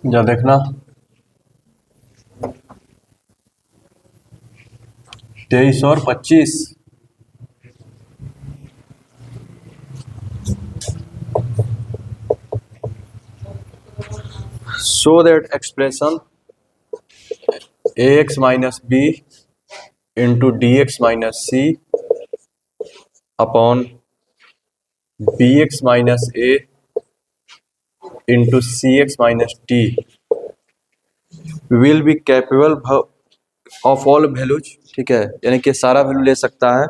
जा देखना 23 और 25। show that expression ax minus b into dx minus c upon bx minus a into cx minus d will be capable of all values। ठीक है, यानी कि सारा वैल्यू ले सकता है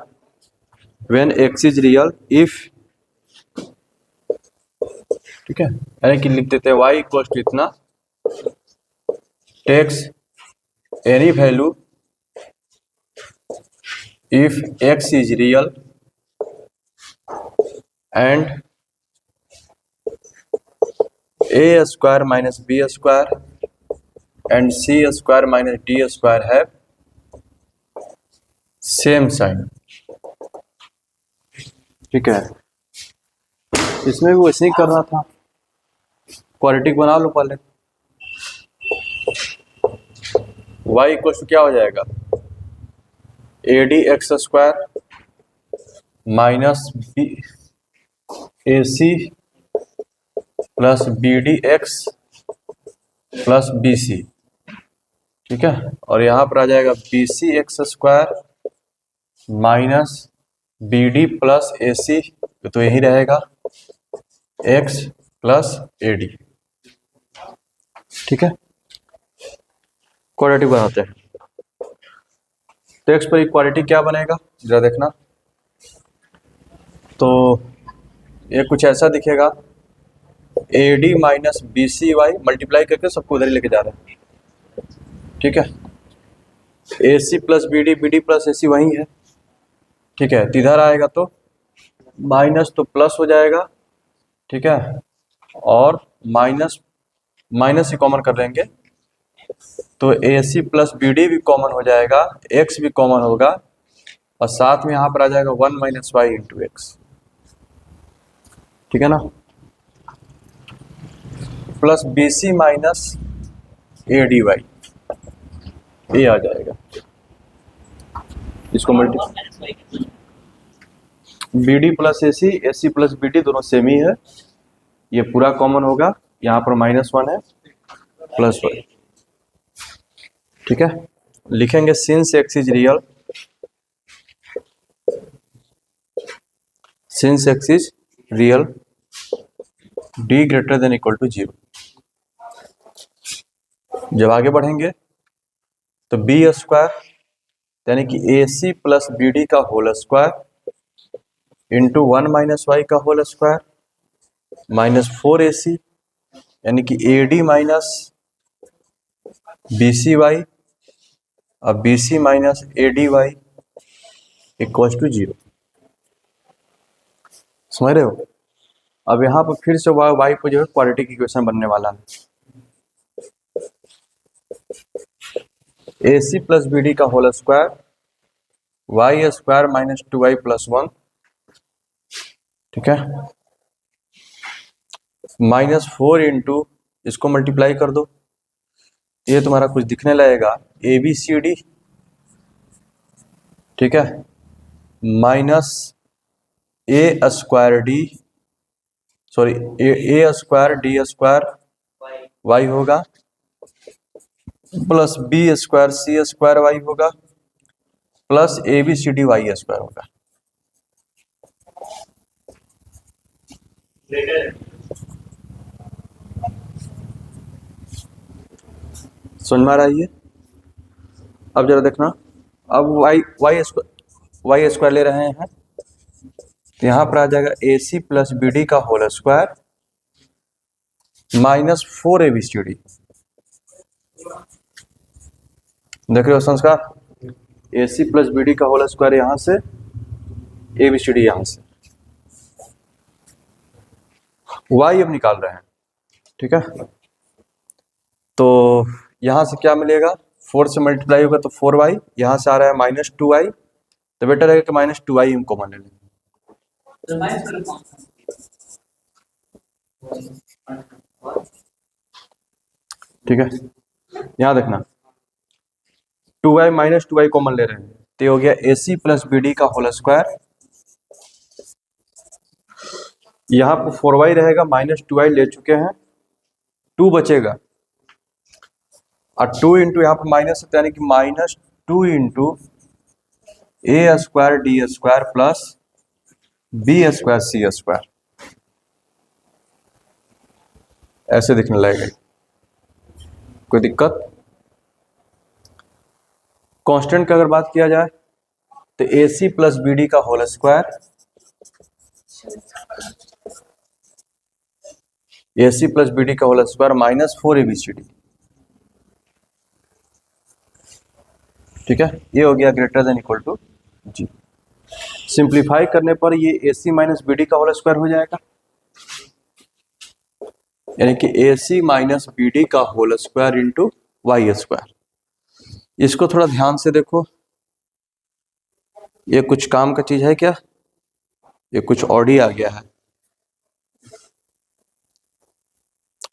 when x is real if, ठीक है, यानी कि लिख देते हैं y इक्वल टू इतना takes any value if x is real and a square minus b square and c square minus d square have same sign। ठीक है, इसमें भी वैसे ही करना था, क्वाड्रेटिक बना लो पहले। y इक्वल टू क्या हो जाएगा, A D X square minus B A C plus B D X plus B C. ठीक है, और यहाँ पर आ जाएगा B C X square minus B D plus ए सी, तो यही रहेगा एक्स प्लस ए डी। ठीक है, क्वाड्रेटिक बनाते हैं। तो एक्स पर इक्वालिटी क्या बनेगा जरा देखना, तो ये कुछ ऐसा दिखेगा, a D minus B C y multiply करके सबको उधर ही लेके जा रहे हैं। ठीक है, ए सी प्लस बी डी प्लस ए सी वही है। ठीक है, तो इधर आएगा तो माइनस तो प्लस हो जाएगा। ठीक है, और माइनस माइनस ही कॉमन कर लेंगे तो a C plus B D भी कॉमन हो जाएगा, एक्स भी कॉमन होगा, और साथ में यहाँ पर आ जाएगा 1 माइनस वाई इंटू एक्स। ठीक है ना, plus B C minus A D y, ये आ जाएगा। इसको मल्टीप्लाई बी डी प्लस ए सी प्लस बी डी दोनों सेम ही है, ये पूरा कॉमन होगा, यहाँ पर -1 है प्लस 1। ठीक है, लिखेंगे since X is real, since X is real D greater than equal to 0। जब आगे बढ़ेंगे तो बी स्क्वायर यानी कि ए सी प्लस बी डी का whole square into 1 minus Y का होल स्क्वायर माइनस 4ac यानी कि A D minus B C Y और B C minus A D Y equal to 0। समझ रहे हो? अब यहाँ पर फिर से वाई को जो है क्वाड्रेटिक इक्वेशन बनने वाला है। ए सी प्लस बी डी का whole square y square minus 2y plus 1। ठीक है, -4 इंटू इसको मल्टीप्लाई कर दो, ये तुम्हारा कुछ दिखने लगेगा ए बी सी डी। ठीक है, माइनस ए स्क्वायर डी सॉरी ए स्क्वायर डी स्क्वायर वाई होगा प्लस बी स्क्वायर सी स्क्वायर वाई होगा प्लस ए b c d y square होगा। समझ में आ रहा है ये? अब जरा देखना, अब वाई स्क्वायर ले रहे हैं तो यहाँ पर आ जाएगा ए सी प्लस बी डी का होल स्क्वायर -4 ABCD। देख रहे हो संस्कार, ए सी प्लस बी डी का होल स्क्वायर यहाँ से, ABCD यहाँ से, वाई अब निकाल रहे हैं। ठीक है, तो यहाँ से क्या मिलेगा, 4 से मल्टीप्लाई होगा तो 4y, यहाँ से आ रहा है -2y, तो बेटर है कि -2y हम कॉमन ले लें। ठीक है, यहां देखना 2y माइनस 2y कॉमन ले रहे हैं तो ये हो गया A C plus B D का होल स्क्वायर। यहाँ पर 4y रहेगा, माइनस 2y ले चुके हैं, 2 बचेगा और 2 इंटू यहाँ पर माइनस यानी कि minus 2 into A square D square plus B square C square, ऐसे दिखने लगेगा। कोई दिक्कत? कांस्टेंट की अगर बात किया जाए तो a C plus B D का whole square, a C plus B D का होल स्क्वायर माइनस 4abcd। ठीक है, ये हो गया greater than equal to g. Simplify करने पर ये a C minus B D का होल स्क्वायर हो जाएगा, यानी कि ए सी माइनस बी डी का whole square into y square. इसको थोड़ा ध्यान से देखो, ये कुछ काम का चीज है क्या? ये कुछ और ही आ गया है,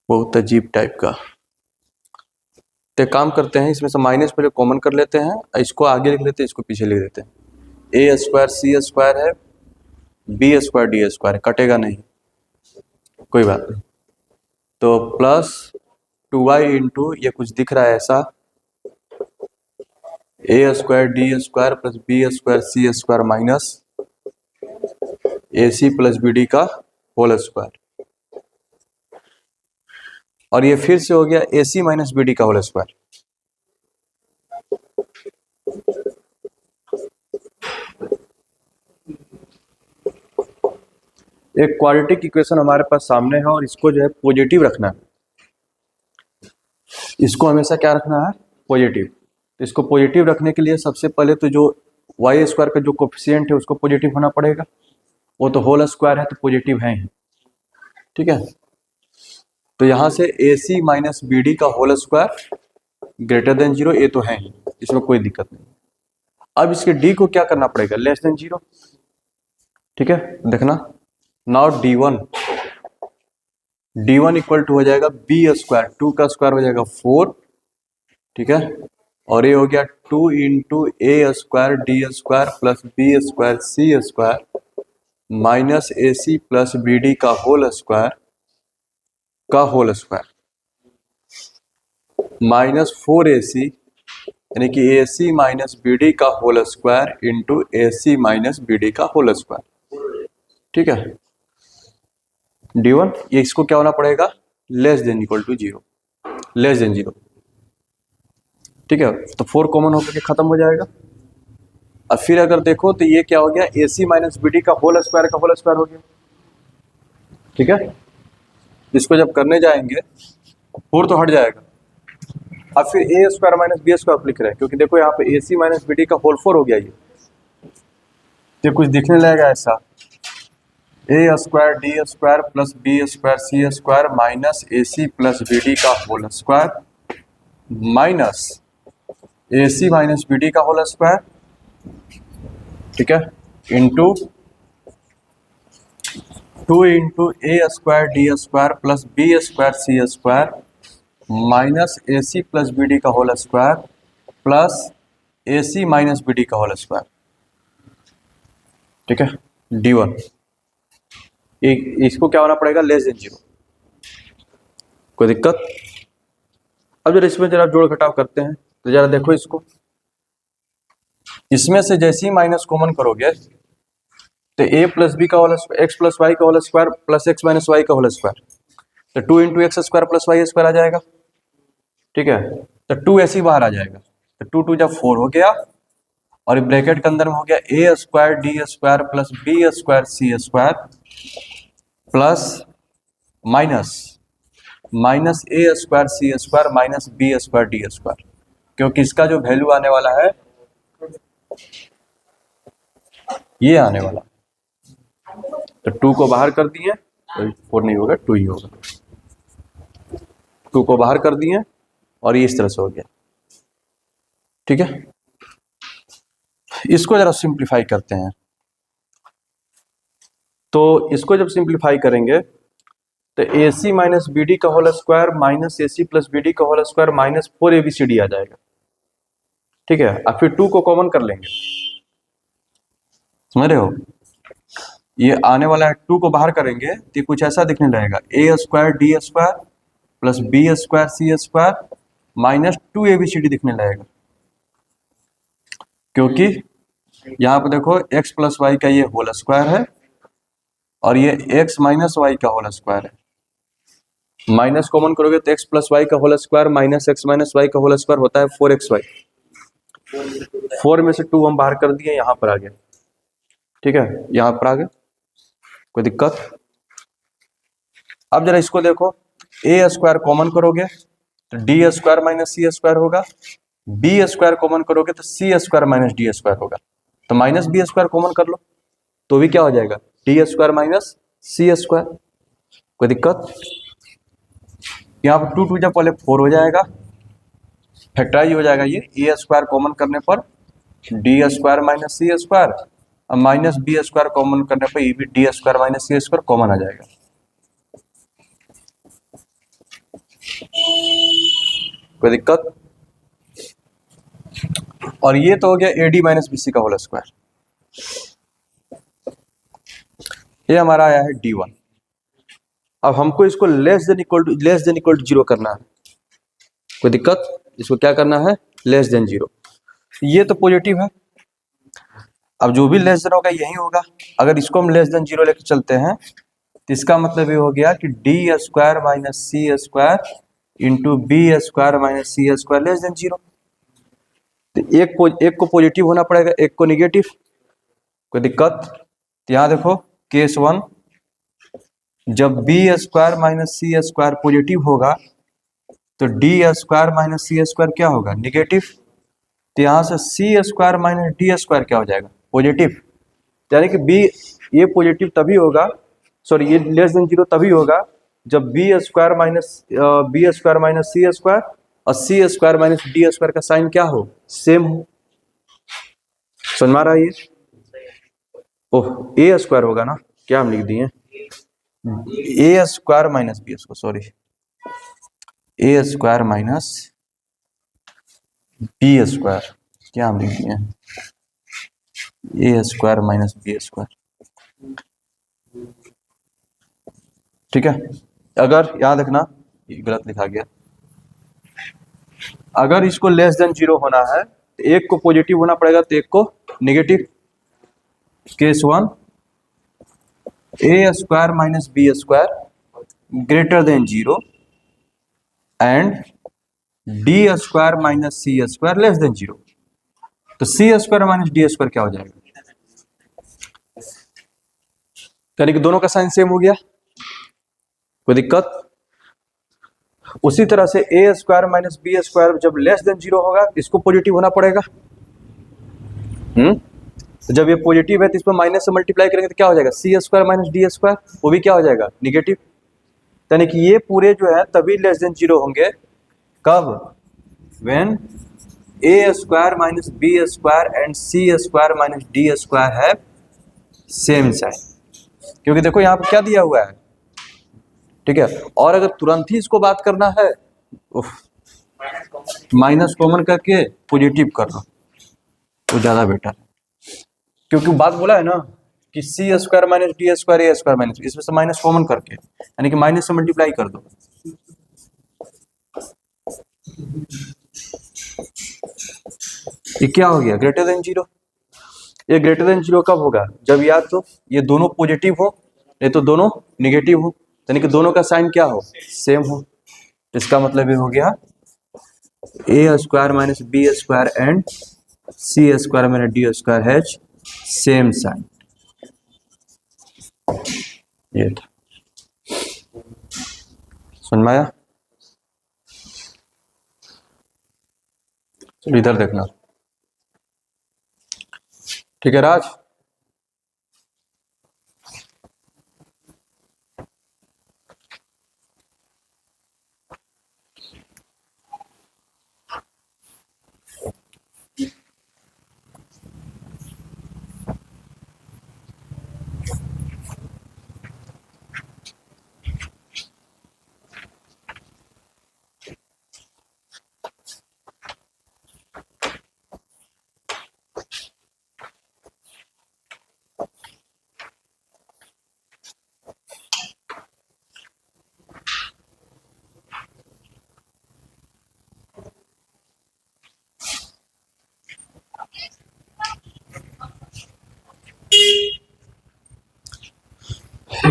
बहुत अजीब टाइप का। तो काम करते हैं, इसमें से माइनस पहले कॉमन कर लेते हैं, इसको आगे लिख लेते हैं, इसको पीछे लिख देते हैं। ए स्क्वायर सी स्क्वायर है, बी स्क्वायर डी स्क्वायर है, कटेगा नहीं, कोई बात नहीं। तो प्लस 2y इंटू ये कुछ दिख रहा है ऐसा, A square D square plus B square C square minus A C plus B D का होल स्क्वायर, और ये फिर से हो गया A C minus B D का होल स्क्वायर। एक क्वाड्रेटिक इक्वेशन हमारे पास सामने है और इसको जो है पॉजिटिव रखना है, इसको हमेशा क्या रखना है? पॉजिटिव। तो इसको पॉजिटिव रखने के लिए सबसे पहले तो जो वाई स्क्वायर का जो कोफिशिएंट है उसको पॉजिटिव होना पड़ेगा, वो तो होल स्क्वायर है तो पॉजिटिव है ही। ठीक है, तो यहां से ए सी माइनस बी डी का होल स्क्वायर ग्रेटर देन 0, ये तो है ही, इसमें कोई दिक्कत नहीं। अब इसके डी को क्या करना पड़ेगा? Less than 0। ठीक है, देखना नाउ d1 इक्वल टू हो जाएगा बी स्क्वायर, 2 का स्क्वायर हो जाएगा 4। ठीक है, और ये हो गया 2 into A square D square plus B square C square minus A C plus B D का होल स्क्वायर माइनस 4ac, यानी कि ए सी माइनस बी डी का whole square into A C minus B D का whole square. ठीक है, d1 ये इसको क्या होना पड़ेगा? Less than equal to 0, less than 0। ठीक है, तो 4 कॉमन होकर के खत्म हो जाएगा। अब फिर अगर देखो तो ये क्या हो गया? A C minus B D का होल स्क्वायर हो गया। ठीक है, इसको जब करने जाएंगे 4 तो हट जाएगा। अब फिर A square minus B square लिख रहे हैं, क्योंकि देखो यहाँ पे A C minus B D का होल 4 हो गया। ये कुछ दिखने लगेगा ऐसा, A square D square plus B square C square minus A C plus B D का whole square minus A C minus B D का होल स्क्वायर। ठीक है, into 2 into A square D square plus B square C square minus A C plus B D का whole square plus ए सी minus B D का whole square. ठीक है, d1 इसको क्या होना पड़ेगा? Less than 0। कोई दिक्कत? अब जरा इसमें जरा जोड़ घटाव करते हैं, तो जरा देखो इसको, इसमें से जैसे ही माइनस कॉमन करोगे तो a प्लस बी का whole square, X plus Y का whole square plus X minus Y का होल स्क्वायर, तो 2 into X square plus Y square आ जाएगा। ठीक है, तो 2 ऐसे ही बाहर आ जाएगा, तो 2 2 जब 4 हो गया, और ब्रैकेट के अंदर में हो गया A square D square plus B square C square plus minus A square C square minus B square D square, क्योंकि इसका जो वैल्यू आने वाला है ये आने वाला, तो 2 को बाहर कर दिए तो 4 नहीं होगा, 2 ही होगा। 2 को बाहर कर दिए और ये इस तरह से हो गया। ठीक है, इसको जरा सिंप्लीफाई करते हैं। तो इसको जब सिंप्लीफाई करेंगे तो a C minus B D का whole square minus A C plus B D का होल स्क्वायर माइनस 4 ABCD आ जाएगा। ठीक है, अब फिर 2 को कॉमन कर लेंगे, समझ रहे हो? ये आने वाला है 2 को बाहर करेंगे तो ये कुछ ऐसा दिखने लगेगा, A square D square plus B square C square minus 2 ABCD दिखने लगेगा। क्योंकि यहाँ पे देखो x प्लस वाई का ये होल स्क्वायर है और ये x माइनस वाई का होल स्क्वायर है। माइनस कॉमन करोगे तो x प्लस वाई का whole square minus x minus Y का होल स्क्वायर होता है 4xy। 4 में से 2 हम बाहर कर दिए, यहाँ पर आ गया। ठीक है, यहाँ पर आ गया, कोई दिक्कत? अब जरा इसको देखो, ए स्क्वायर कॉमन करोगे तो डी स्क्वायर माइनस सी स्क्वायर होगा, बी स्क्वायर कॉमन करोगे तो c square minus D square होगा। तो माइनस बी स्क्वायर कॉमन कर लो तो भी क्या हो जाएगा, डी स्क्वायर माइनस सी स्क्वायर। कोई दिक्कत? यहाँ पर 2 जब पहले 4 हो जाएगा, फैक्टराइज हो जाएगा। ये ए स्क्वायर कॉमन करने पर डी स्क्वायर माइनस सी स्क्वायर और माइनस बी स्क्वायर कॉमन करने पर ये भी डी स्क्वायर माइनस सी स्क्वायर कॉमन आ जाएगा। कोई दिक्कत? और ये तो हो गया AD माइनस BC का होल स्क्वायर। ये हमारा आया है D1। अब हमको इसको लेस देन इक्वल टू 0 करना है। कोई दिक्कत? इसको क्या करना है, लेस देन 0। ये तो पॉजिटिव है, अब जो भी लेस देन होगा यही होगा। अगर इसको हम लेस देन 0 लेके चलते हैं तो इसका मतलब ये हो गया कि डी स्क्वायर माइनस सी square into B square minus सी स्क्वायर लेस देन 0। तो एक को पॉजिटिव होना पड़ेगा, एक को निगेटिव। कोई दिक्कत? तो यहाँ देखो केस 1, जब बी स्क्वायर माइनस सी स्क्वायर पॉजिटिव होगा तो डी स्क्वायर माइनस सी स्क्वायर क्या होगा, निगेटिव। तो यहाँ से सी स्क्वायर माइनस डी स्क्वायर क्या हो जाएगा, पॉजिटिव। यानी कि बी ये पॉजिटिव तभी होगा, सॉरी ये लेस देन 0 तभी होगा जब बी स्क्वायर माइनस सी स्क्वायर और सी स्क्वायर माइनस डी स्क्वायर का साइन क्या हो, सेम हो। समझ में आ रहा है ये? ओह, ए स्क्वायर होगा ना, क्या हम लिख दिए, A square minus B square, sorry A square minus B square, क्या हम लिख दिए, A square minus B square. ठीक है, अगर याद रखना ये गलत लिखा गया, अगर इसको लेस देन 0 होना है तो एक को पॉजिटिव होना पड़ेगा तो एक को negative. Case 1, a square minus B square greater than 0 and d square minus C square less than 0। तो c square minus D square क्या हो जाएगा, यानी कि दोनों का साइन सेम हो गया। कोई दिक्कत? उसी तरह से ए स्क्वायर माइनस बी स्क्वायर जब लेस देन 0 होगा इसको पॉजिटिव होना पड़ेगा। तो जब ये पॉजिटिव है तो इस पर माइनस से मल्टीप्लाई करेंगे तो क्या हो जाएगा, सी स्क्वायर माइनस डी स्क्वायर, वो भी क्या हो जाएगा, निगेटिव। यानी कि ये पूरे जो है तभी लेस देन 0 होंगे, कब, when a square minus B square and C square minus D square है सेम साइन। क्योंकि देखो यहाँ पे क्या दिया हुआ है, ठीक है। और अगर तुरंत ही इसको बात करना है, माइनस कॉमन करके पॉजिटिव कर लो तो ज्यादा बेटर है। क्योंकि बात बोला है ना कि सी स्क्वायर माइनस डी स्क्वायर ए स्क्वायर माइनस, इसमें से माइनस कॉमन करके, यानी कि माइनस से मल्टीप्लाई कर दो। ये क्या हो गया, ग्रेटर देन 0। ये ग्रेटर देन 0 कब होगा, जब या तो ये दोनों पॉजिटिव हो नहीं तो दोनों निगेटिव हो, यानी कि दोनों का साइन क्या हो, सेम हो। इसका मतलब ये हो गया A square minus B square and C square minus D square has same sign. ये था, समझ में आया? चलो इधर देखना, ठीक है राज।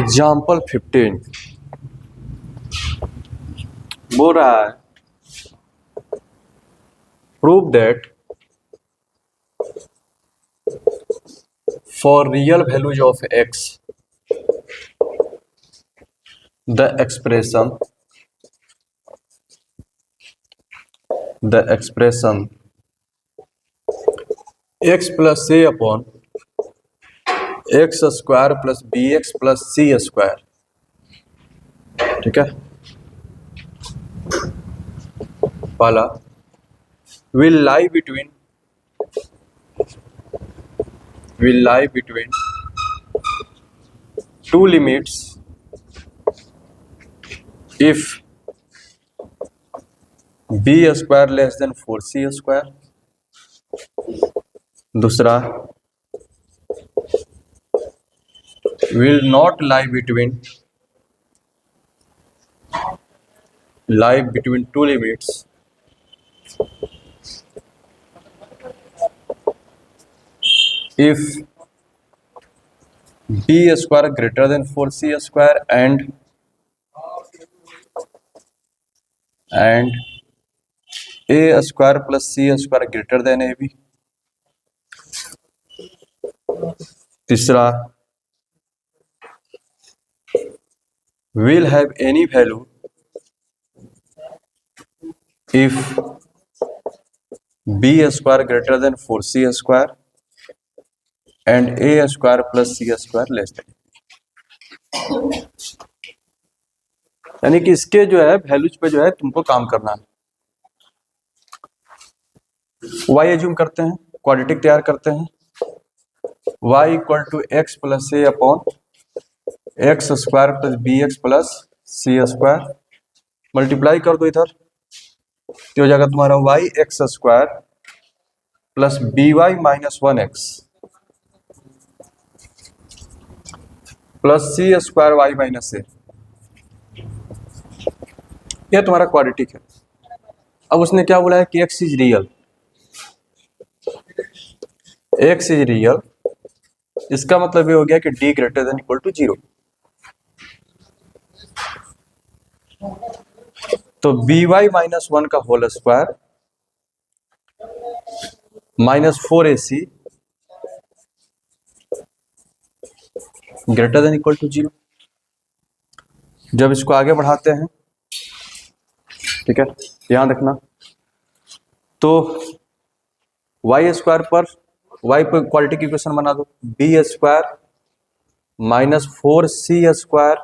एग्जाम्पल 15 बोल रहा है prove that for real values of x the expression x plus a upon x square plus B x plus C square, ठीक है, पहला will lie between two limits if b square less then 4c square. दूसरा will not lie between two limits if b square greater than 4c square and a square plus c square greater than ab। तीसरा will have any value if b square greater than 4c square and a square plus c square less than. यानी कि इसके जो है values पे जो है तुमको काम करना है। y एज्यूम करते हैं, क्वाड्रेटिक तैयार करते हैं, y equal to X plus A upon X square plus B x plus C square, multiply कर दो इधर तो हो जाएगा तुम्हारा y X square plus B Y minus 1x plus C square Y minus A, यह तुम्हारा क्वाड्रेटिक है। अब उसने क्या बोला है कि x is real, x is real, इसका मतलब ये हो गया कि d greater than equal to 0। तो बी वाई माइनस 1 का whole square minus 4ac greater than equal to 0। जब इसको आगे बढ़ाते हैं, ठीक है, ध्यान रखना, तो वाई स्क्वायर पर y पर क्वाड्रेटिक इक्वेशन बना दो, b square minus 4c square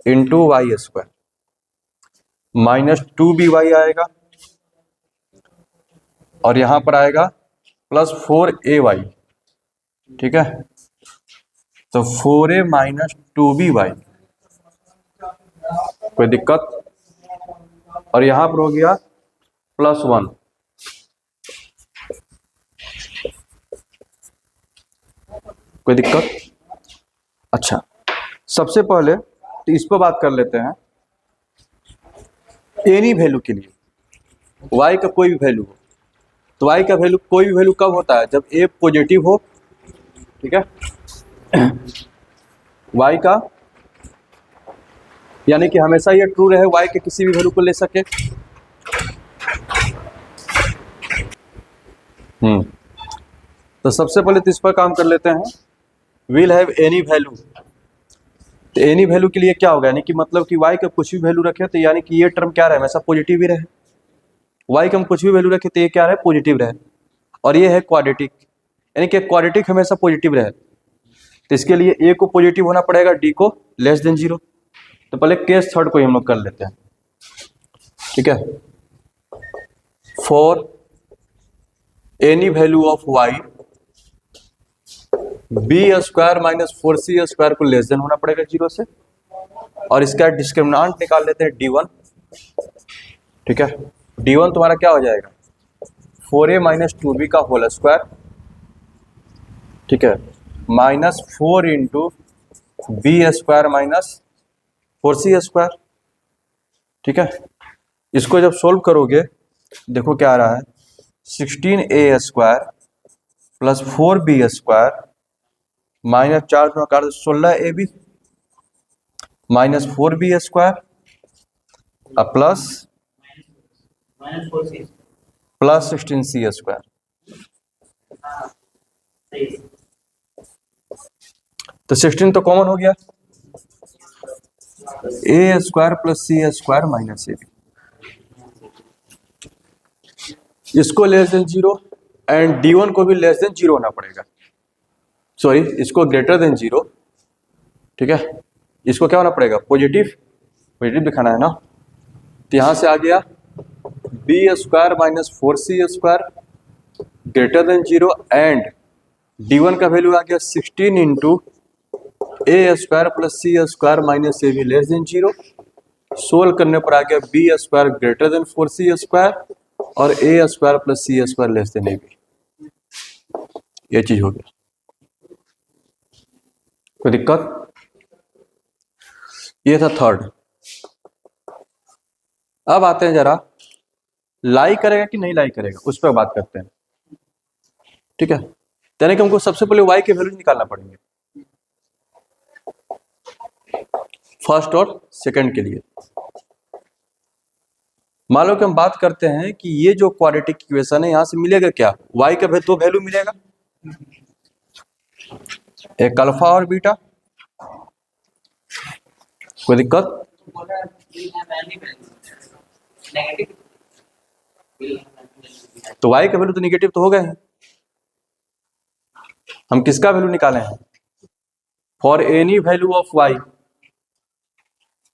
into y square minus 2by आएगा और यहां पर आएगा प्लस 4ay, ठीक है, तो 4a माइनस 2by, कोई दिक्कत, और यहां पर हो गया प्लस 1, कोई दिक्कत। अच्छा, सबसे पहले तो इस पर बात कर लेते हैं, एनी वैल्यू के लिए y का कोई भी वैल्यू हो, तो y का वैल्यू कोई भी वैल्यू कब होता है, जब a पॉजिटिव हो, ठीक है, y का यानी कि हमेशा ये ट्रू रहे, y के किसी भी वैल्यू को ले सके। तो सबसे पहले तो इस पर काम कर लेते हैं, विल हैव एनी वैल्यू, तो एनी वैल्यू के लिए क्या होगा, यानी कि मतलब कि y का कुछ भी वैल्यू रखे तो यानी कि ये टर्म क्या रहे, हमेशा पॉजिटिव ही रहे, y का हम कुछ भी वैल्यू रखे तो ये क्या रहे, पॉजिटिव रहे, और ये है क्वाड्रेटिक, यानी कि क्वाड्रेटिक हमेशा पॉजिटिव रहे, तो इसके लिए a को पॉजिटिव होना पड़ेगा, d को लेस देन 0। तो पहले केस थर्ड को हम लोग कर लेते हैं, ठीक है, for any value of y b square minus 4c square को लेस देन होना पड़ेगा 0 से, और इसका डिस्क्रिमिनेंट निकाल लेते हैं d1, ठीक है, d1 तुम्हारा क्या हो जाएगा 4a माइनस 2b का होल स्क्वायर, ठीक है, minus 4 into B square minus 4c square, ठीक है। इसको जब सोल्व करोगे देखो क्या आ रहा है, 16a square plus 4b square minus 4 16ab, minus 4b² plus 16c²। तो 16 तो कॉमन हो गया, a² plus c² minus ab। इसको लेस देन 0 एंड d1 को भी लेस देन 0 होना पड़ेगा, सॉरी इसको ग्रेटर देन 0, ठीक है। इसको क्या होना पड़ेगा, पॉजिटिव, पॉजिटिव दिखाना है ना। तो यहां से आ गया b² minus 4c² greater than 0 and d1 का वैल्यू आ गया 16 into a² plus c² minus ab less than 0। Solve करने पर आ गया b² ग्रेटर देन 4c² और a² plus c² less then ab। ये चीज हो गया, कोई दिक्कत। ये था थर्ड। अब आते हैं जरा लाई करेगा कि नहीं लाई करेगा, उस पर बात करते हैं, ठीक है। यानी कि हमको सबसे पहले y के वैल्यू निकालना पड़ेंगे फर्स्ट और सेकंड के लिए। मान लो कि हम बात करते हैं कि ये जो क्वाड्रेटिक इक्वेशन है, यहां से मिलेगा क्या, y का दो वैल्यू मिलेगा, एक अल्फा और बीटा। कोई दिक्कत, तो y का वैल्यू तो निगेटिव तो हो गए हैं। हम किसका वैल्यू निकाले हैं, for any value of y,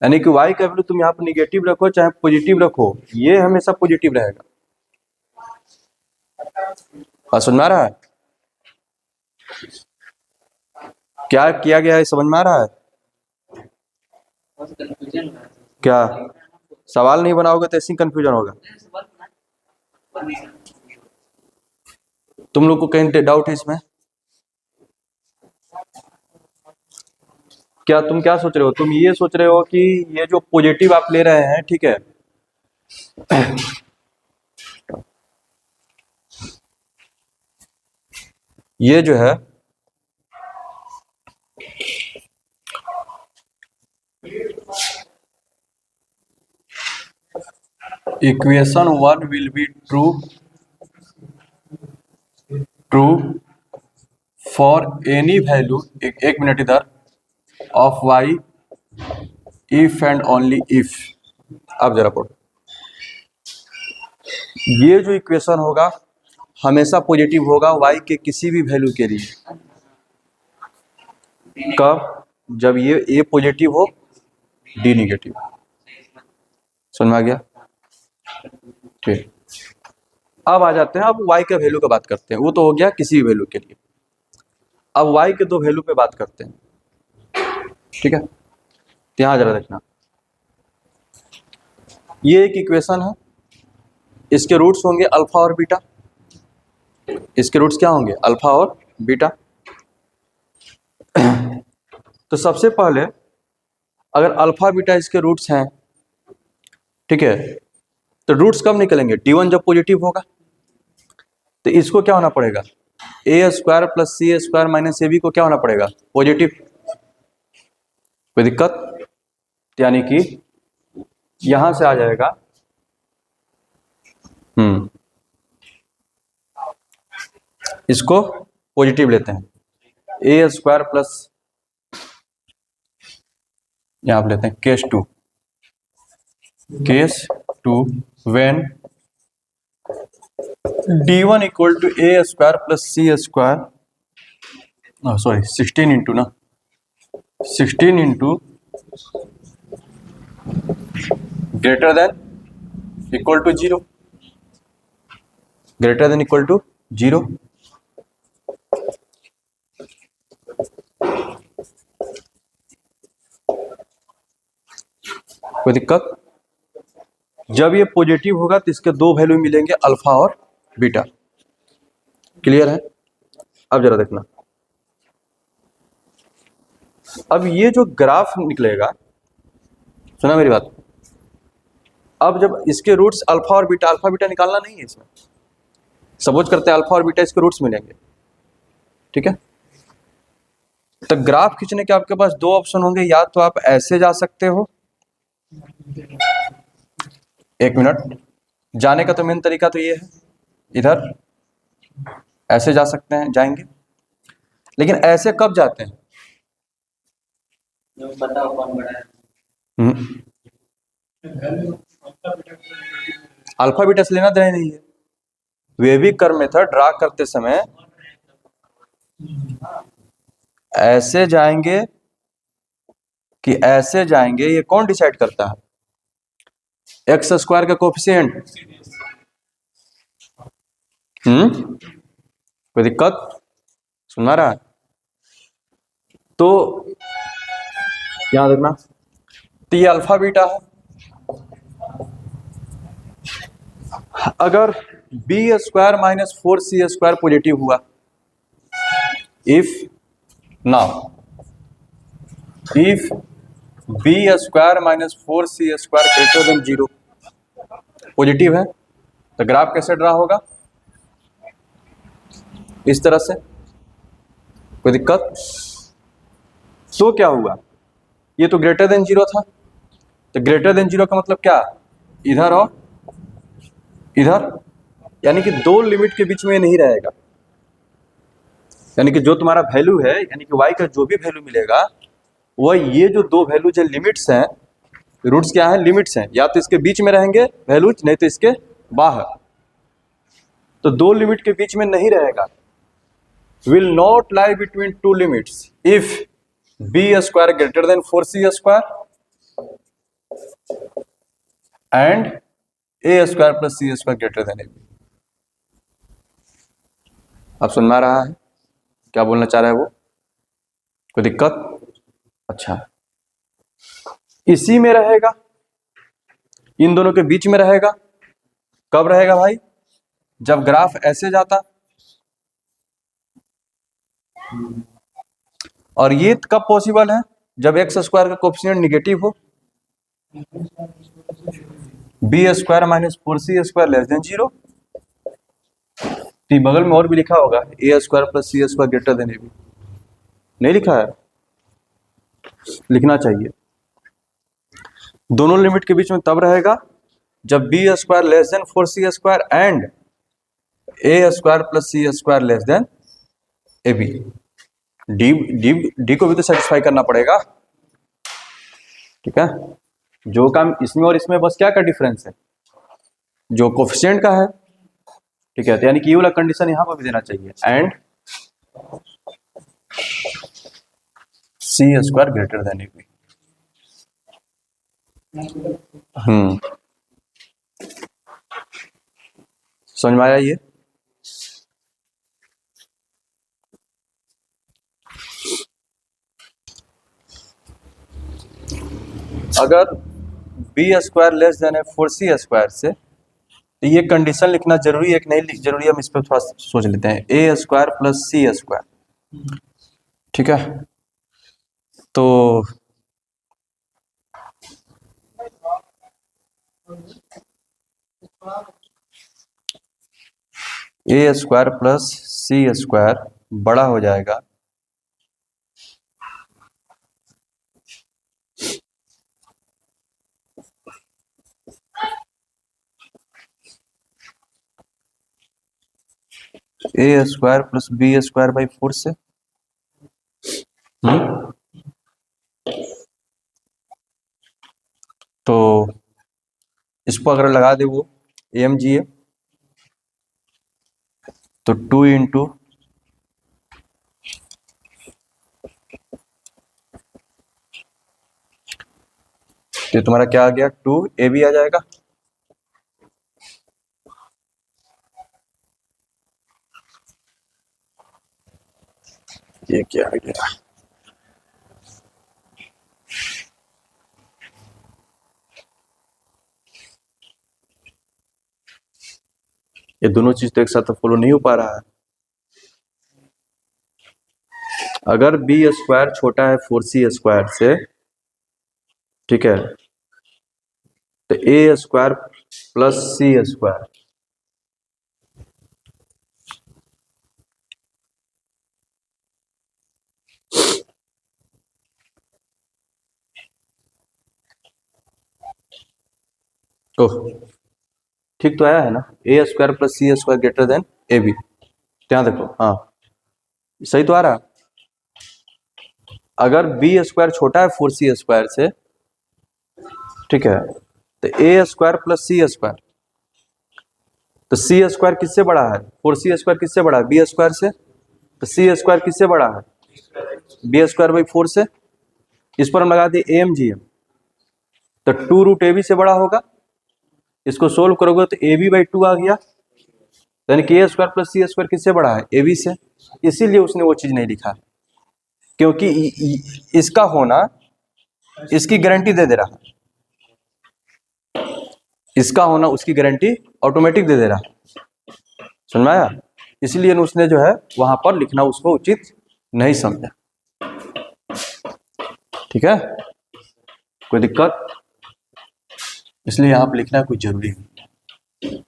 यानी कि y का वैल्यू तुम यहाँ पर निगेटिव रखो चाहे पॉजिटिव रखो, ये हमेशा पॉजिटिव रहेगा। समझ में आ रहा है क्या किया गया है, समझ में आ रहा है क्या। सवाल नहीं बनाओगे तो ऐसी कंफ्यूजन होगा। तुम लोग को कहीं डाउट है इसमें, क्या तुम क्या सोच रहे हो, तुम ये सोच रहे हो कि ये जो पॉजिटिव आप ले रहे हैं, ठीक है, ये जो है equation 1 will be true for any value, एक मिनट इधर, of y if and only if. अब जरा पढ़ो, ये जो इक्वेशन होगा हमेशा पॉजिटिव होगा y के किसी भी वैल्यू के लिए। कब, जब ये a पॉजिटिव हो d निगेटिव। समझ में आ गया, ठीक। अब आ जाते हैं, अब y के वैल्यू का बात करते हैं, वो तो हो गया किसी भी वैल्यू के लिए। अब y के दो वैल्यू पे बात करते हैं, ठीक है। यहां जरा देखना, ये एक इक्वेशन है, इसके रूट्स होंगे अल्फा और बीटा। इसके रूट्स क्या होंगे, अल्फा और बीटा। तो सबसे पहले अगर अल्फा बीटा इसके रूट्स हैं, ठीक है, तो रूट्स कब निकलेंगे, d1 जब पॉजिटिव होगा। तो इसको क्या होना पड़ेगा, a² plus c² minus ab को क्या होना पड़ेगा, पॉजिटिव। कोई दिक्कत, यानी कि यहां से आ जाएगा, इसको पॉजिटिव लेते हैं, a² प्लस, यहां पर लेते हैं case 2 when d1 equal to a² plus c², sorry 16 into ना, 16 into greater than equal to 0, greater than equal to 0। कोई दिक्कत, जब ये पॉजिटिव होगा तो इसके दो वैल्यू मिलेंगे अल्फा और बीटा। क्लियर है। अब जरा देखना, अब ये जो ग्राफ निकलेगा, सुना मेरी बात, अब जब इसके रूट्स अल्फा और बीटा, अल्फा बीटा निकालना नहीं है इसमें, सपोज करते हैं अल्फा और बीटा इसके रूट्स मिलेंगे, ठीक है। तो ग्राफ खींचने के आपके पास दो ऑप्शन होंगे, या तो आप ऐसे जा सकते हो, एक मिनट, जाने का तो मेन तरीका तो ये है, इधर ऐसे जा सकते हैं, जाएंगे, लेकिन ऐसे कब जाते हैं? बताओ कौन बड़ा है। अल्फा बीटा से लेना देना नहीं है। वेविक कर्व मेथड ड्रा करते समय ऐसे जाएंगे कि ऐसे जाएंगे, ये कौन डिसाइड करता है? एक्स स्क्वायर का कोफिशिएंट। कोई दिक्कत सुना रहा है? तो याद रखना, तो ये अल्फा बीटा है। अगर B square minus 4c² positive हुआ, if now if B square minus 4c² greater than 0 positive है, तो ग्राफ कैसे ड्रा होगा? इस तरह से। कोई दिक्कत? तो क्या हुआ, ये तो ग्रेटर देन 0 था, तो ग्रेटर देन 0 का मतलब क्या? इधर और इधर, यानी कि दो लिमिट के बीच में नहीं रहेगा। यानी कि जो तुम्हारा वैल्यू है, यानी कि y का जो भी वैल्यू मिलेगा, वह ये जो दो वैल्यू जो लिमिट्स हैं, रूट्स क्या है? लिमिट्स हैं, या तो इसके बीच में रहेंगे वैल्यूज, नहीं तो इसके बाहर। तो दो लिमिट के बीच में नहीं रहेगा। Will not lie between two limits if B square greater than 4c² and A square plus c² greater than A. आप सुन में आ रहा है क्या बोलना चाह रहा है वो? कोई दिक्कत? अच्छा, इसी में रहेगा, इन दोनों के बीच में रहेगा। कब रहेगा भाई? जब ग्राफ ऐसे जाता, और ये कब पॉसिबल है? जब एक्स स्क्वायर का कोफिशिएंट निगेटिव हो, B square minus 4c² less than 0। तो बगल में और भी लिखा होगा, A square plus c² greater than A B. नहीं लिखा है? लिखना चाहिए। दोनों लिमिट के बीच में तब रहेगा जब b square less than 4c² and A square plus c² less than A b. D d d को भी तो सेटिस्फाई करना पड़ेगा, ठीक है? जो काम इसमें और इसमें बस क्या का डिफरेंस है? जो कोफिशिएंट का है, ठीक है? तो यानी कि ये वाला कंडीशन यहां पर भी देना चाहिए, and c² greater than A b. समझ में आया ये? अगर बी स्क्वायर लेस देन है 4c² से, तो ये कंडीशन लिखना जरूरी है कि नहीं जरूरी? हम इस पर थोड़ा सोच लेते हैं। ए स्क्वायर प्लस c², ठीक है? तो ए स्क्वायर प्लस c² बड़ा हो जाएगा A square plus b² by 4 से। तो इसको अगर लगा दे वो AMGA, तो 2 इंटू ये तुम्हारा क्या आ गया? 2AB आ जाएगा। ये क्या आ गया? ये दोनों चीज तो एक साथ फॉलो नहीं हो पा रहा है। अगर b² छोटा है 4c² से, ठीक है, तो a² प्लस c², ओह, ठीक तो आया है ना, A square plus C square greater than A B. ध्यान देखो, हाँ सही तो आ रहा। अगर बी स्क्वायर छोटा है 4c स्क्वायर से, ठीक है, तो A square plus C square, तो सी स्क्वायर किससे बड़ा है, 4c स्क्वायर किससे बड़ा है, बी स्क्वायर से, तो सी स्क्वायर किससे बड़ा है, बी स्क्वायर बाई 4 से। इस पर हम लगा दें ए एम जी एम, तो 2 रूट ए बी से बड़ा होगा। इसको सोल्व करोगे तो ए बी बाई 2 आ गया, यानी कि A square plus C square किससे बड़ा है, ए बी से। इसीलिए उसने वो चीज नहीं लिखा, क्योंकि इसका होना इसकी गारंटी दे दे रहा है, इसका होना उसकी गारंटी ऑटोमेटिक दे दे रहा है। समझ में आया? इसलिए उसने जो है वहां पर लिखना उसको उचित नहीं समझा। ठीक है, कोई दिक्कत? इसलिए यहाँ पर लिखना कोई जरूरी नहीं।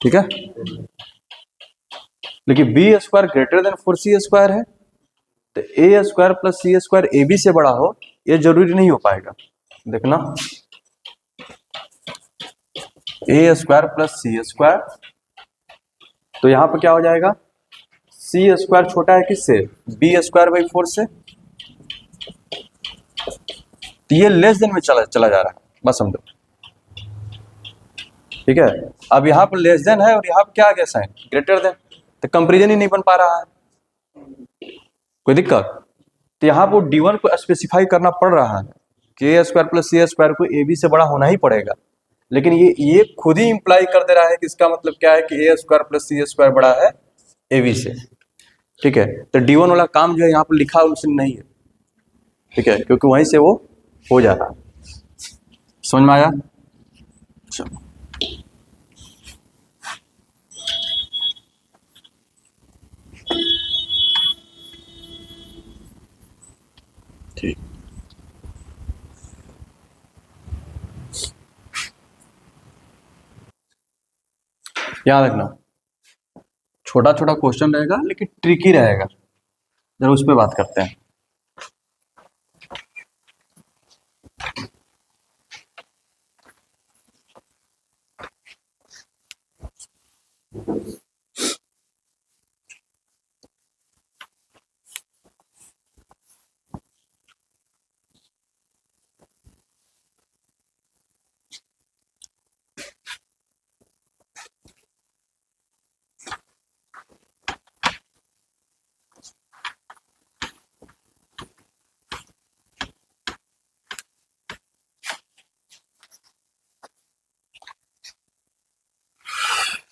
ठीक है, लेकिन B square greater than 4c square है, तो A square plus C square A B से बड़ा हो, ये जरूरी नहीं हो पाएगा। देखना, A square plus C square, तो यहां पर क्या हो जाएगा, सी स्क्वायर छोटा है किससे, बी स्क्वायर बाई 4 से, तो ये लेस देन में चला जा रहा है, बस समझो। ठीक है, अब यहाँ पर लेस देन है और यहाँ पर क्या आ गया साइन ग्रेटर देन, तो कंपेरिजन ही नहीं बन पा रहा है। कोई दिक्कत? तो यहाँ पर D1 को स्पेसिफाई करना पड़ रहा है कि A square plus C square को ए बी से बड़ा होना ही पड़ेगा, लेकिन ये खुद ही इंप्लाई कर दे रहा है कि इसका मतलब क्या है कि A square plus C square बड़ा है ए बी से। ठीक है, तो D1 वाला काम जो है यहाँ पर लिखा उसने नहीं है। ठीक है, क्योंकि वहीं से वो हो जा रहा है। समझ में आया? चलो, ठीक, याद रखना, छोटा छोटा क्वेश्चन रहेगा लेकिन ट्रिकी रहेगा। जरा उस पर बात करते हैं।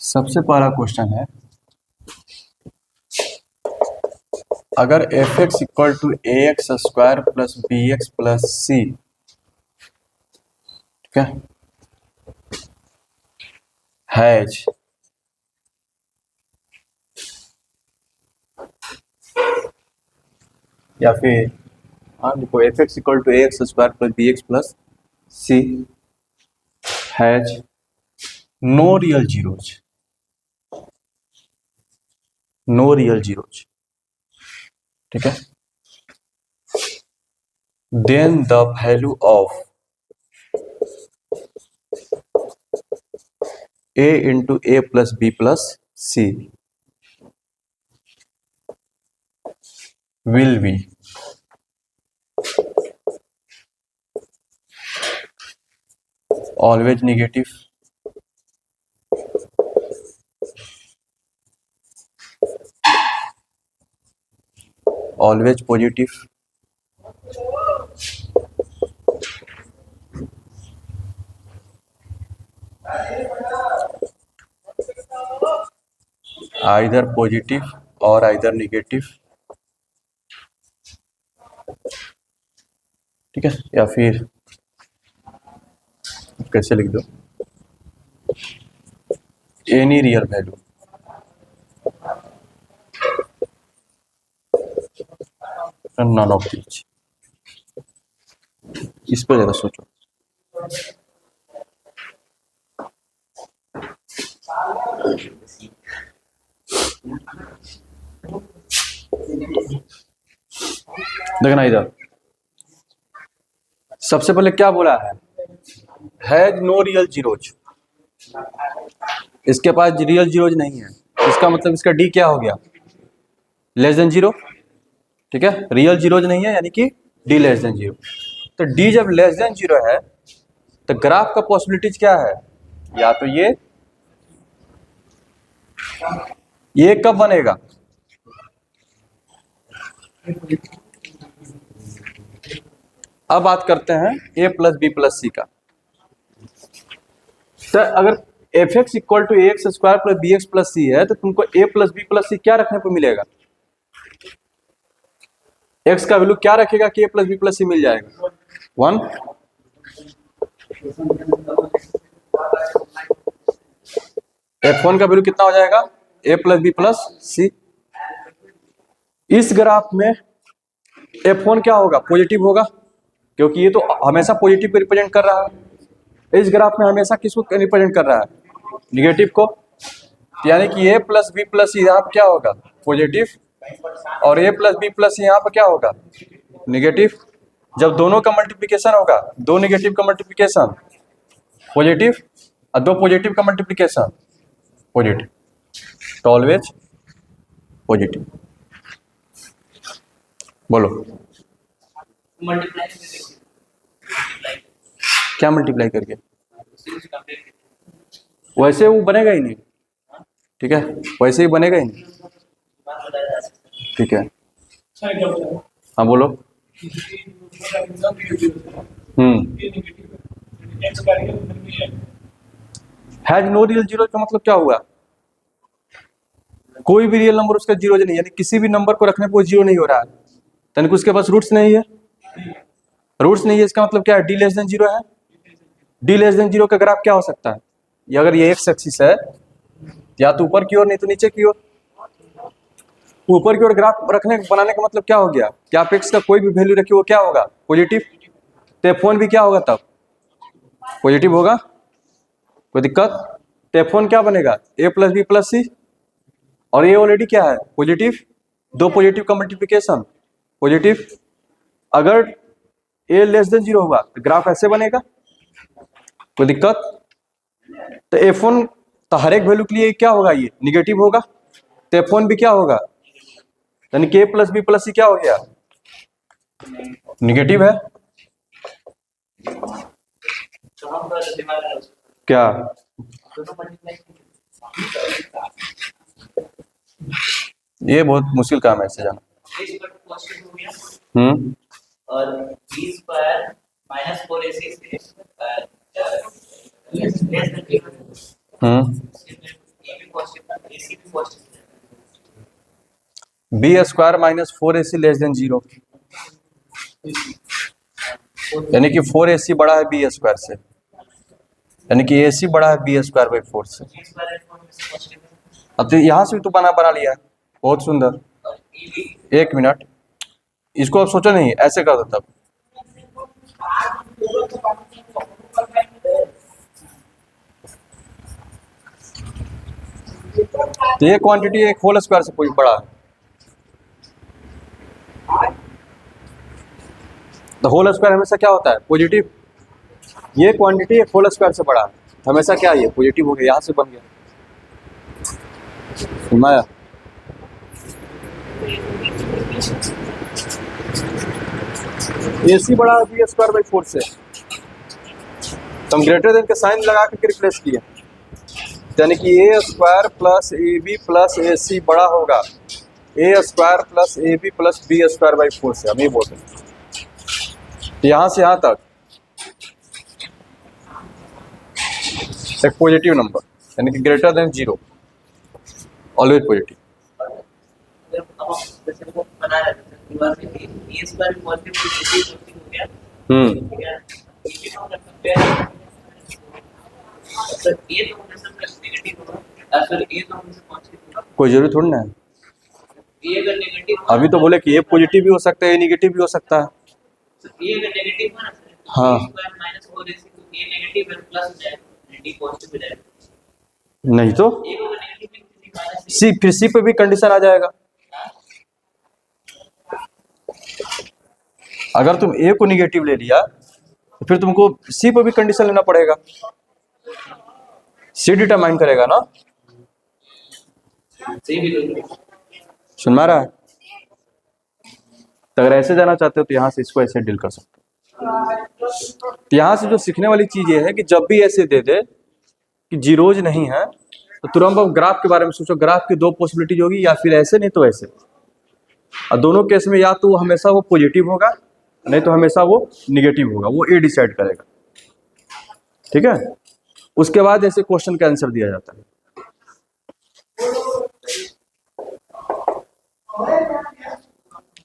सबसे पहला क्वेश्चन है, अगर F X equal to A X square plus B x plus C, ठीक है, हैज या फिर हाँ देखो, F X equal to A X square plus B x plus C has no real zeros, no real zeros, ठीक है, then the value of a into A plus B plus C will be always negative, always positive, either positive और either negative, ठीक है, या फिर कैसे लिख दो, any real value, none of this. इस पर जरा सोचो। देखना इधर, सबसे पहले क्या बोला है, हैज नो रियल जीरोज, इसके पास रियल जीरोज नहीं है, इसका मतलब इसका डी क्या हो गया, लेस देन जीरो। ठीक है, रियल जीरोज नहीं है यानी कि डी लेस देन जीरो। तो डी जब लेस देन जीरो है तो ग्राफ का पॉसिबिलिटीज क्या है, या तो ये कब बनेगा, अब बात करते हैं a plus B plus C का। तो अगर F X equal to A X square plus B x plus C है तो तुमको a plus B plus C क्या रखने को मिलेगा, x का वैल्यू क्या रखेगा कि a प्लस बी प्लस सी मिल जाएगा 1। f1 का वैल्यू कितना हो जाएगा a प्लस बी प्लस सी। इस ग्राफ में f1 क्या होगा, पॉजिटिव होगा, क्योंकि ये तो हमेशा पॉजिटिव को रिप्रेजेंट कर रहा है। इस ग्राफ में हमेशा किसको रिप्रेजेंट कर रहा है, निगेटिव को। यानी कि a प्लस बी प्लस सी यहाँ पर क्या होगा, पॉजिटिव, और a प्लस बी प्लस सी यहाँ पर क्या होगा, निगेटिव। जब दोनों का मल्टीप्लिकेशन होगा, दो निगेटिव का मल्टीप्लिकेशन पॉजिटिव और दो पॉजिटिव का मल्टीप्लिकेशन पॉजिटिव, तो ऑलवेज पॉजिटिव। बोलो क्या मल्टीप्लाई करके, वैसे वो बनेगा ही नहीं। ठीक है, वैसे ही बनेगा ही नहीं। ठीक है, हाँ बोलो। हैज नो रियल जीरो का मतलब क्या हुआ, कोई भी रियल नंबर उसका जीरो नहीं, यानी किसी भी नंबर को रखने पर वो जीरो नहीं हो रहा है, यानी कि उसके पास रूट्स नहीं है। रूट्स नहीं है इसका मतलब क्या है, डी लेस देन जीरो है। डी लेस देन जीरो का ग्राफ क्या हो सकता है, ये अगर ये एक्स एक्सिस है या तो ऊपर की ओर नहीं तो नीचे की ओर। ऊपर की ओर ग्राफ रखने बनाने का मतलब क्या हो गया कि आप एक्स का कोई भी वैल्यू रखिए वो क्या होगा, पॉजिटिव। तो f1 भी क्या होगा, तब पॉजिटिव होगा, कोई दिक्कत। तो f1 क्या बनेगा, a प्लस बी प्लस सी, और ये ऑलरेडी क्या है, पॉजिटिव, दो पॉजिटिव का मल्टीप्लिकेशन पॉजिटिव। अगर a लेस देन जीरो होगा तो ग्राफ ऐसे बनेगा, कोई दिक्कत। तो f1 तो हर एक वैल्यू के लिए क्या होगा, ये निगेटिव होगा, तो f1 भी क्या होगा, यानी कि a plus B plus C क्या हो गया, निगेटिव है। क्या ये बहुत मुश्किल काम है ऐसे जाना। और b स्क्वायर माइनस 4ac से b square minus 4ac less than zero, यानी कि 4ac बड़ा है बी स्क्वायर से, यानी कि ac बड़ा है बी स्क्वायर बाई 4 से। अब तो यहाँ से भी तो बना लिया है, बहुत सुंदर। एक मिनट, इसको अब सोचो नहीं, ऐसे कर दो तब। तो ये क्वांटिटी एक होल स्क्वायर से कोई बड़ा है, तो होल स्क्वायर हमेशा क्या होता है, पॉजिटिव। ये क्वांटिटी एक होल स्क्वायर से बड़ा है, तो हमेशा क्या है, ये पॉजिटिव हो गया, यहाँ से बन गया। सुनाया AC बड़ा है बी स्क्वायर बाई 4 से, तो हम ग्रेटर देन के साइन लगा करके रिप्लेस किए, यानी कि A square plus A B plus A C बड़ा होगा A square plus A B plus B square by 4 से, हम ये बोलते हैं। तो यहाँ से यहाँ तक एक पॉजिटिव नंबर, यानी कि greater than zero, always positive. कोई जरूरी थोड़ी ना है, अभी तो बोले कि ये पॉजिटिव भी हो सकता है, ये नेगेटिव भी हो सकता है। हाँ नहीं तो सी, फिर सी पे भी कंडीशन आ जाएगा। अगर तुम ए को निगेटिव ले लिया तो फिर तुमको सी पर भी कंडीशन लेना पड़ेगा, सी डिटरमाइन करेगा ना। सी भी लो। सुन में आ रहा है? तो अगर ऐसे जाना चाहते हो तो यहाँ से इसको ऐसे डील कर सकते हो। तो यहाँ से जो सीखने वाली चीज ये है कि जब भी ऐसे दे दे कि जीरोज नहीं है तो तुरंत अब ग्राफ के बारे में सोचो, ग्राफ की दो पॉसिबिलिटी होगी, या फिर ऐसे नहीं तो ऐसे। और दोनों केस में या तो वो हमेशा वो पॉजिटिव होगा, नहीं तो हमेशा वो निगेटिव होगा, वो ए डिसाइड करेगा। ठीक है, उसके बाद ऐसे क्वेश्चन का आंसर दिया जाता है।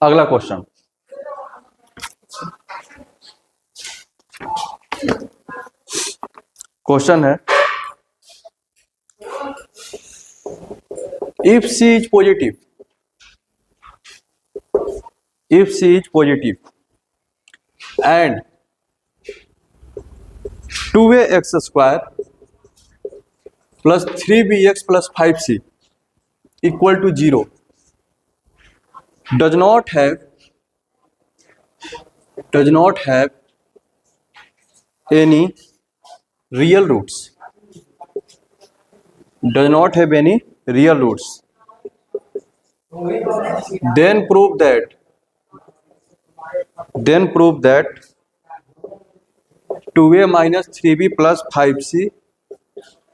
अगला क्वेश्चन, क्वेश्चन है if C is positive, if C is positive and 2ax square plus 3bx plus 5c equal to 0 does not have any real roots, does not have any real roots, then prove that 2a minus 3b plus 5c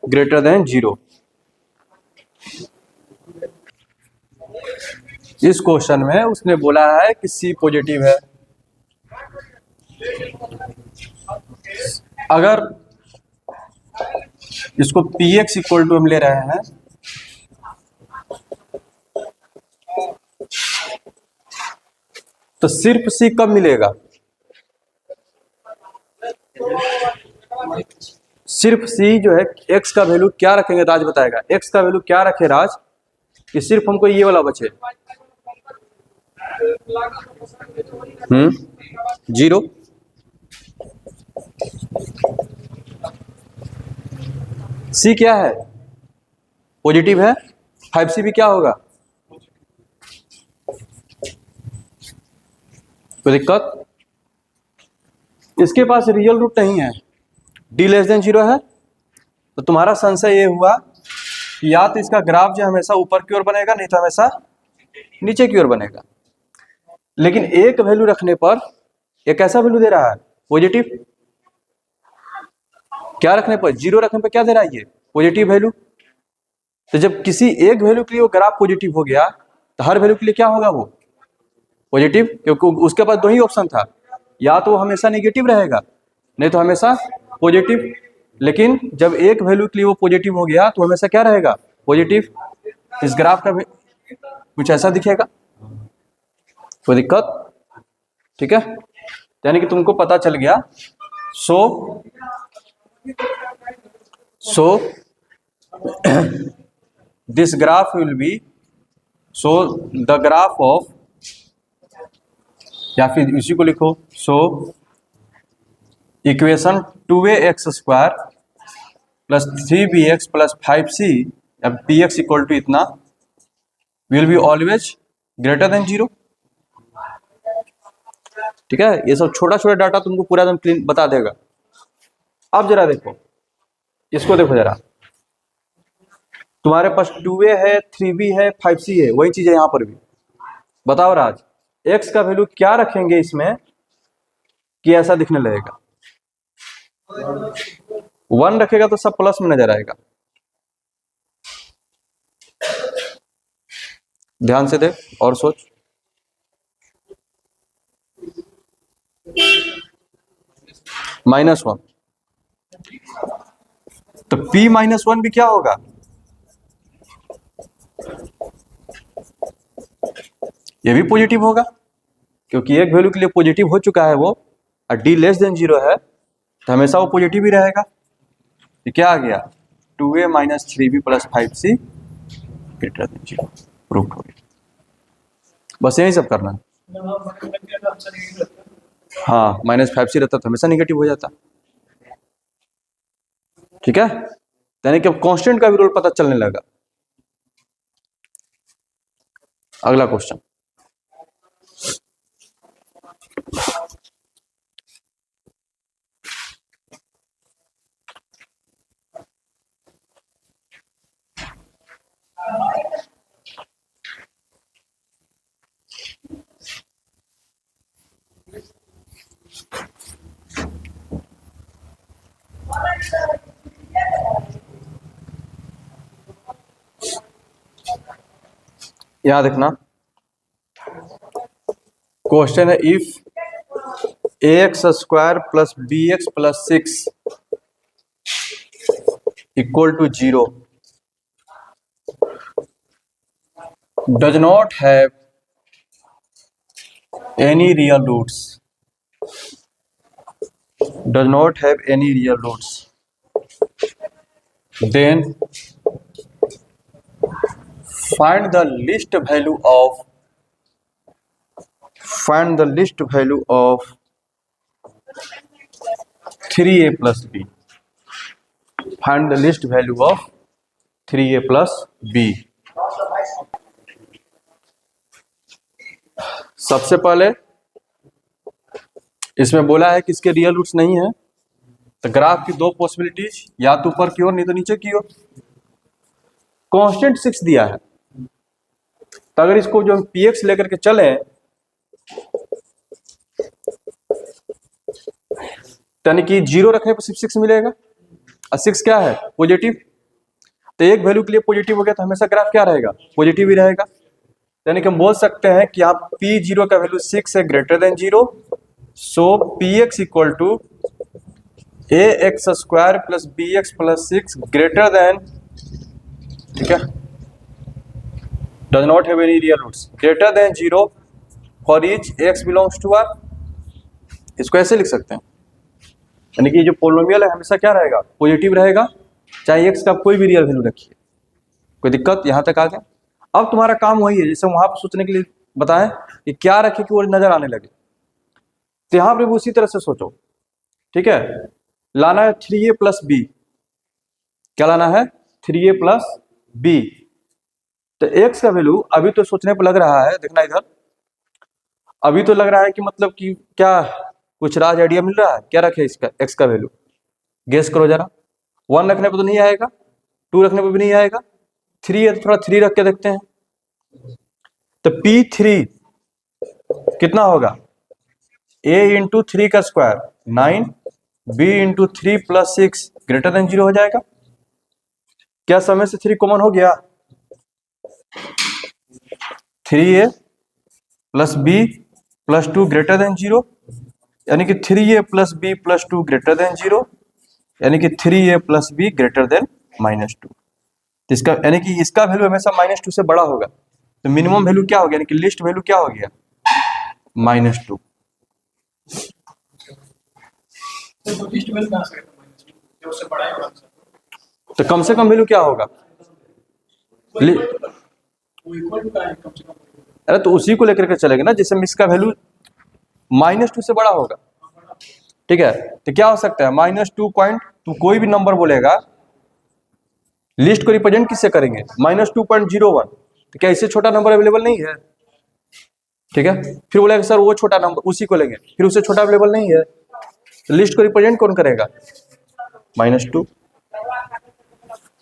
greater than 0। इस question में उसने बोला है कि C positive है। अगर इसको Px equal to हम ले रहे हैं तो सिर्फ C कब मिलेगा? सिर्फ C जो है, x का वैल्यू क्या रखेंगे राज बताएगा। x का वैल्यू क्या रखे राज कि सिर्फ हमको ये वाला बचे, 0। C क्या है? पॉजिटिव है। 5c भी क्या होगा? कोई दिक्कत? इसके पास रियल रूट नहीं है, d लेस देन 0 है। तो तुम्हारा संशय ये हुआ कि या तो इसका ग्राफ जो हमेशा ऊपर की ओर बनेगा, नहीं तो हमेशा नीचे की ओर बनेगा। लेकिन एक वैल्यू रखने पर एक ऐसा वैल्यू दे रहा है पॉजिटिव, क्या रखने पर? 0 रखने पर क्या दे रहा है? ये पॉजिटिव वैल्यू। तो जब किसी एक वैल्यू के लिए वो ग्राफ पॉजिटिव हो गया तो हर वैल्यू के लिए क्या होगा? वो पॉजिटिव, क्योंकि उसके पास दो ही ऑप्शन था, या तो वो हमेशा नेगेटिव रहेगा, नहीं तो हमेशा पॉजिटिव। लेकिन जब एक वैल्यू के लिए वो पॉजिटिव हो गया तो हमेशा क्या रहेगा? पॉजिटिव। इस ग्राफ का कुछ ऐसा दिखेगा। कोई दिक्कत? ठीक है, यानी कि तुमको पता चल गया। So this graph will be, so the graph of, या फिर इसी को लिखो, so equation 2ax square plus 3bx plus 5c अब px इक्वल टू इतना will be always greater than 0। ठीक है, ये सब छोटा छोटा डाटा तुमको पूरा एकदम क्लीन बता देगा। अब जरा देखो, इसको देखो जरा, तुम्हारे पास 2a है, 3b है, 5c है, वही चीज है यहां पर भी। बताओ राज, x का वैल्यू क्या रखेंगे इसमें कि ऐसा दिखने लगेगा? 1 रखेगा तो सब प्लस में नजर आएगा। ध्यान से देख और सोच। -1, तो p-1 भी क्या होगा? ये भी पॉजिटिव होगा, क्योंकि एक वैल्यू के लिए पॉजिटिव हो चुका है वो, और d लेस देन 0 है तो हमेशा वो पॉजिटिव ही रहेगा। ये क्या आ गया? 2a minus 3b plus 5c greater than 0 proof हो गया। बस यही सब करना है। हाँ, -5c रहता तो हमेशा निगेटिव हो जाता। ठीक है, यानी कि अब कांस्टेंट का भी रोल पता चलने लगा। अगला क्वेश्चन, याद रखना, क्वेश्चन है if ax square plus B x plus 6 equal to 0 does not have any real roots, does not have any real roots, then find the least value of 3a plus b. Find the least value of 3a plus b. सबसे पहले इसमें बोला है कि इसके real roots नहीं है, तो ग्राफ की दो पॉसिबिलिटीज, या तो ऊपर की ओर नहीं तो नीचे की ओर। कांस्टेंट 6 दिया है, तो अगर इसको जो हम px लेकर के चले यानी कि 0 रखने पर सिर्फ 6 मिलेगा, और 6 क्या है? पॉजिटिव। तो एक वैल्यू के लिए पॉजिटिव हो गया तो हमेशा ग्राफ क्या रहेगा? पॉजिटिव ही रहेगा। यानी कि हम बोल सकते हैं कि आप p0 का वैल्यू 6 है greater than 0, so px equal to ax square plus bx plus 6 greater than, ठीक है, does not have any real roots, greater than 0 for each x belongs to r। इसको ऐसे लिख सकते हैं, यानी कि जो पोलिनोमियल है हमेशा क्या रहेगा? पॉजिटिव रहेगा, चाहे x का कोई भी रियल वैल्यू रखिए। कोई दिक्कत यहाँ तक आ गया? अब तुम्हारा काम वही है जैसे वहां पर सोचने के लिए बताएं कि क्या रखे कि वो नजर आने लगे, तो यहाँ पर भी उसी तरह से सोचो, ठीक है। लाना है 3a प्लस बी, क्या लाना है? 3a plus b. तो x का वैल्यू अभी तो सोचने पर लग रहा है, देखना इधर, अभी तो लग रहा है कि मतलब कि क्या कुछ राज आइडिया मिल रहा है, क्या रखे इसका x का वैल्यू? गेस करो जरा। 1 रखने पर तो नहीं आएगा, 2 रखने पर भी नहीं आएगा, 3 है तो थोड़ा 3 रख के देखते हैं। तो p3 कितना होगा? a इंटू 3 का square 9, b into 3 plus 6 greater than 0 हो जाएगा। क्या समय से 3 कॉमन हो गया? 3a plus b plus 2 greater than 0, यानी कि 3a plus b plus 2 greater than 0, यानी कि 3a plus b greater than -2। इसका यानी कि इसका वैल्यू हमेशा -2 से बड़ा होगा, तो मिनिमम वैल्यू क्या हो गया? यानी कि लिस्ट वैल्यू क्या हो गया? -2। तो कम से कम वैल्यू क्या होगा? अरे तो उसी को लेकर के चलेंगे ना, जिससे इसका वैल्यू -2 से बड़ा होगा, ठीक है। तो क्या हो सकता है? -2 पॉइंट, तू कोई भी नंबर बोलेगा, लिस्ट को रिप्रेजेंट किससे करेंगे? -2.01। तो क्या इससे छोटा नंबर अवेलेबल नहीं है? ठीक है, फिर बोलेगा सर वो छोटा नंबर, उसी को लेंगे, फिर उससे छोटा अवेलेबल नहीं है, तो लिस्ट को रिप्रेजेंट कौन करेगा? -2।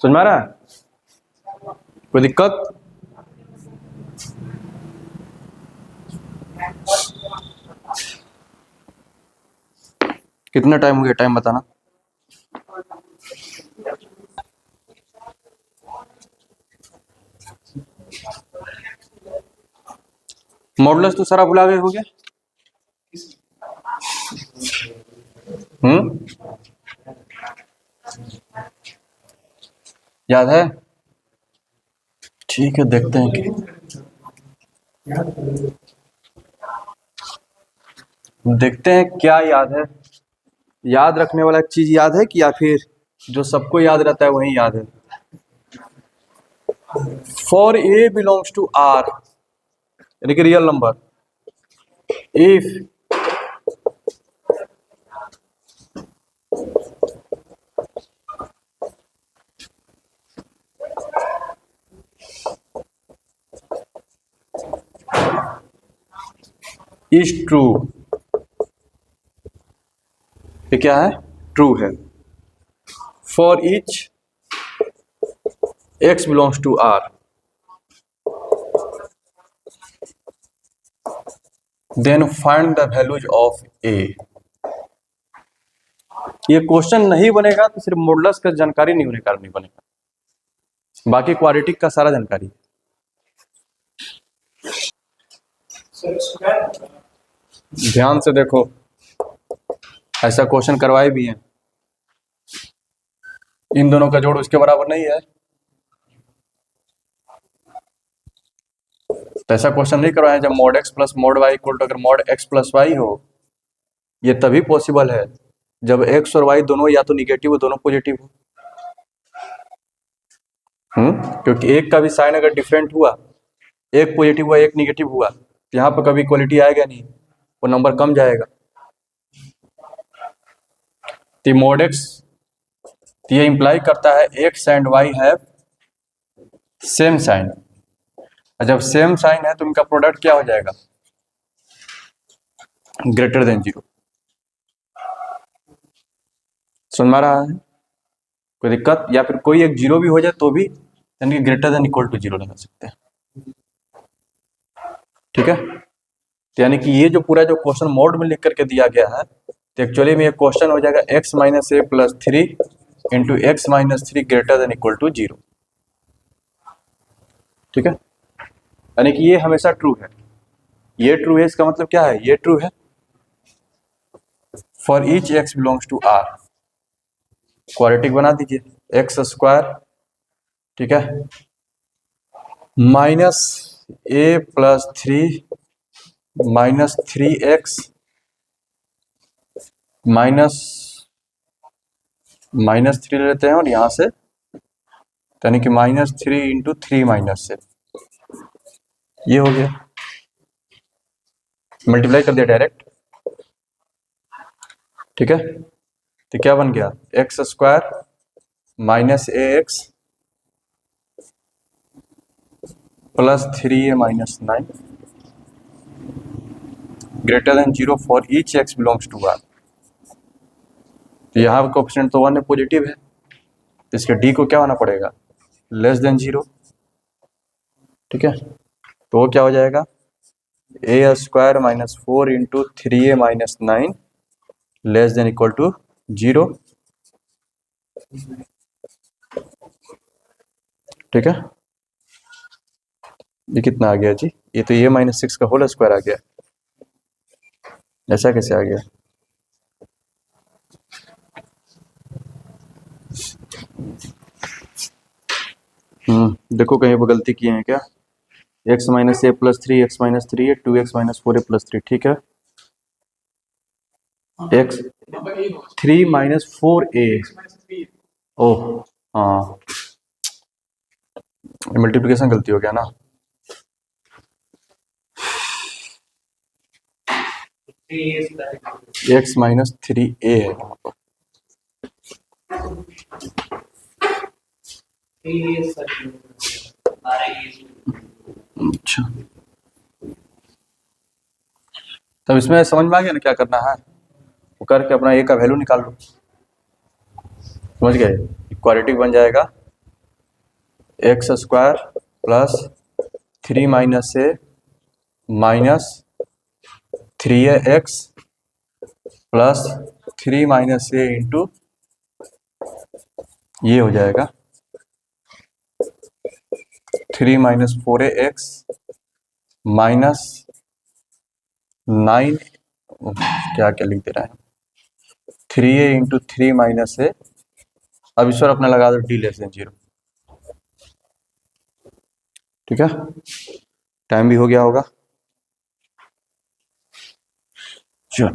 समझ में आ रहा है? कोई दिक्कत? कितना टाइम हो गया? टाइम बताना। मॉडुलस तो सारा भुला गए हो गया? याद है? ठीक है, देखते हैं कि देखते हैं क्या याद है। याद रखने वाला चीज याद है कि या फिर जो सबको याद रहता है वही याद है? For a belongs to r, यानी कि real number, if is true, ये क्या है? ट्रू है। For each x belongs to r, then find the values of a। ये क्वेश्चन नहीं बनेगा तो सिर्फ मॉडुलस का जानकारी नहीं होने कारण नहीं बनेगा, बाकी क्वाड्रेटिक का सारा जानकारी। ध्यान से देखो, ऐसा क्वेश्चन करवाए भी हैं, इन दोनों का जोड़ उसके बराबर नहीं है, तो ऐसा क्वेश्चन नहीं करवाया जब mod x plus mod y equal to अगर mod x प्लस वाई हो। ये तभी पॉसिबल है जब x और y दोनों या तो निगेटिव हो दोनों पॉजिटिव हो। क्योंकि एक का भी साइन अगर डिफरेंट हुआ, एक पॉजिटिव हुआ एक निगेटिव हुआ, तो यहाँ पर कभी इक्वलिटी आएगा नहीं, वो नंबर कम जाएगा। तो mod x, तो ये इंप्लाई करता है x and y have same sign, और जब सेम साइन है तो इनका प्रोडक्ट क्या हो जाएगा, ग्रेटर देन जीरो। सुन में रहा है? कोई दिक्कत? या फिर कोई एक जीरो भी हो जाए तो भी यानी greater than equal to zero लगा सकते हैं, ठीक है। तो यानी कि ये जो पूरा जो क्वेश्चन मोड में लिख करके दिया गया है, तो एक्चुअली में ये क्वेश्चन हो जाएगा x minus a plus 3 into x minus 3 greater than equal to zero, ठीक है। यानी कि ये हमेशा ट्रू है, ये ट्रू है, इसका मतलब क्या है, ये ट्रू है for each x belongs to r। Quadratic बना दीजिए, एक्स स्क्वायर, ठीक है, minus a plus 3 minus 3x minus 3 लेते हैं और यहां से यानी कि माइनस 3 इंटू 3 माइनस से, ये हो गया, मल्टीप्लाई कर दिया डायरेक्ट, ठीक है। तो क्या बन गया, x square minus a x plus 3a minus 9 greater than zero for each x belongs to r. तो यहाँ कोएफिशिएंट तो 1 है, पॉजिटिव है, तो इसके डी को क्या होना पड़ेगा, लेस देन जीरो, ठीक है। तो वो क्या हो जाएगा, A square minus 4 into 3a minus 9 less than equal to zero, ठीक है। ये कितना आ गया जी, ये तो a माइनस 6 का होल स्क्वायर आ गया, ऐसा कैसे आ गया, देखो कहीं पर गलती किए हैं क्या, x minus a plus 3 x minus 3 है, 2x माइनस 4a प्लस 3, ठीक है, x 3 माइनस 4a, ओह हाँ, मल्टीप्लिकेशन गलती हो गया ना, x माइनस 3a है यहाँ पर, अच्छा। तब इसमें समझ में आ गया ना क्या करना है, वो करके अपना a का वैल्यू निकाल लो, समझ गए, क्वाड्रेटिक बन जाएगा एक्स स्क्वायर प्लस 3 माइनस ए माइनस 3x प्लस 3 माइनस ए इंटू, ये हो जाएगा 3 माइनस 4ax माइनस 9, क्या क्या लिख दे रहा है, 3a इंटू 3 माइनस ए, अब इस पर अपना लगा दो डी लेस देन जीरो, ठीक है। टाइम भी हो गया होगा, चलो।